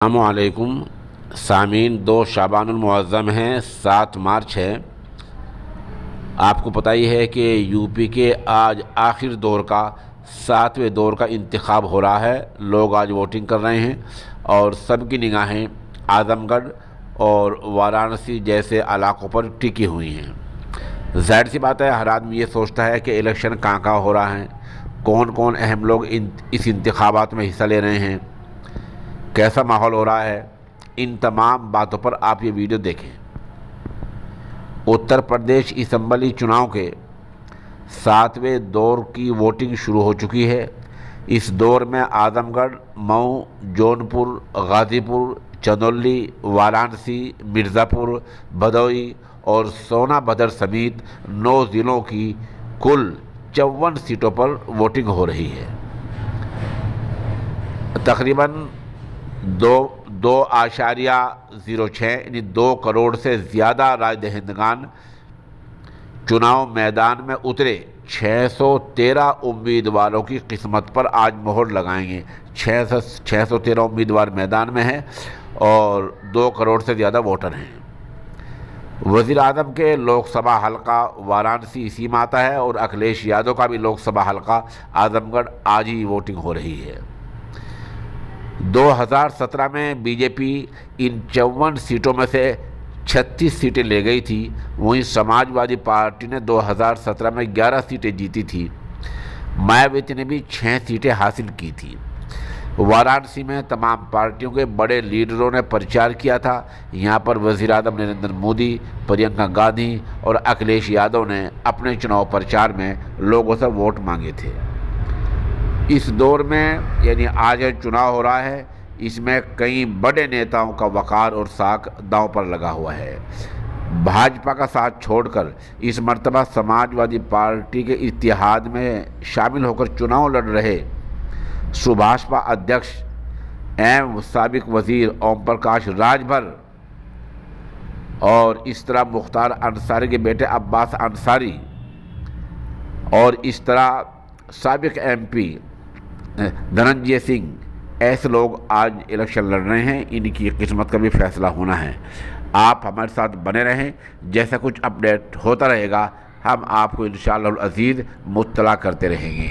अस्सलामुअलैकुम सामीन। 2 शाबानुल मुअज़्ज़म है, 7 मार्च है। आपको पता ही है कि यूपी के आज आखिर दौर का 7वें दौर का इंतखाब हो रहा है। लोग आज वोटिंग कर रहे हैं और सबकी निगाहें आज़मगढ़ और वाराणसी जैसे इलाकों पर टिकी हुई हैं। ज़ाहिर सी बात है, हर आदमी ये सोचता है कि इलेक्शन कहाँ कहाँ हो रहा है, कौन कौन अहम लोग इस इंतखाबात में हिस्सा ले रहे हैं, कैसा माहौल हो रहा है। इन तमाम बातों पर आप ये वीडियो देखें। उत्तर प्रदेश असम्बली चुनाव के 7वें दौर की वोटिंग शुरू हो चुकी है। इस दौर में आज़मगढ़, मऊ, जौनपुर, गाज़ीपुर, चंदौली, वाराणसी, मिर्ज़ापुर, भदोई और सोनभद्र समेत 9 ज़िलों की कुल 54 सीटों पर वोटिंग हो रही है। तकरीबन 2.06 यानी 2 करोड़ से ज़्यादा राय दहिंदगान चुनाव मैदान में उतरे। 613 उम्मीदवारों की किस्मत पर आज मोहर लगाएंगे। 613 उम्मीदवार मैदान में हैं और 2 करोड़ से ज़्यादा वोटर हैं। वज़ीर आज़म के लोकसभा हलका वाराणसी इसी में आता है और अखिलेश यादव का भी लोकसभा हलका आज़मगढ़ आज ही वोटिंग हो रही है। 2017 में बीजेपी इन 54 सीटों में से 36 सीटें ले गई थी। वहीं समाजवादी पार्टी ने 2017 में 11 सीटें जीती थी। मायावती ने भी 6 सीटें हासिल की थी। वाराणसी में तमाम पार्टियों के बड़े लीडरों ने प्रचार किया था। यहाँ पर वज़ीर आज़म नरेंद्र मोदी, प्रियंका गांधी और अखिलेश यादव ने अपने चुनाव प्रचार में लोगों से वोट मांगे थे। इस दौर में यानी आज चुनाव हो रहा है, इसमें कई बड़े नेताओं का वक़ार और साख दांव पर लगा हुआ है। भाजपा का साथ छोड़कर इस मर्तबा समाजवादी पार्टी के इत्तेहाद में शामिल होकर चुनाव लड़ रहे सुभाषपा अध्यक्ष एवं साबिक वज़ीर ओम प्रकाश राजभर और इस तरह मुख्तार अंसारी के बेटे अब्बास अंसारी और इस तरह साबिक MP धनंजय सिंह, ऐसे लोग आज इलेक्शन लड़ रहे हैं। इनकी किस्मत का भी फैसला होना है। आप हमारे साथ बने रहें, जैसा कुछ अपडेट होता रहेगा हम आपको इंशाअल्लाह अज़ीज़ मुत्तला करते रहेंगे।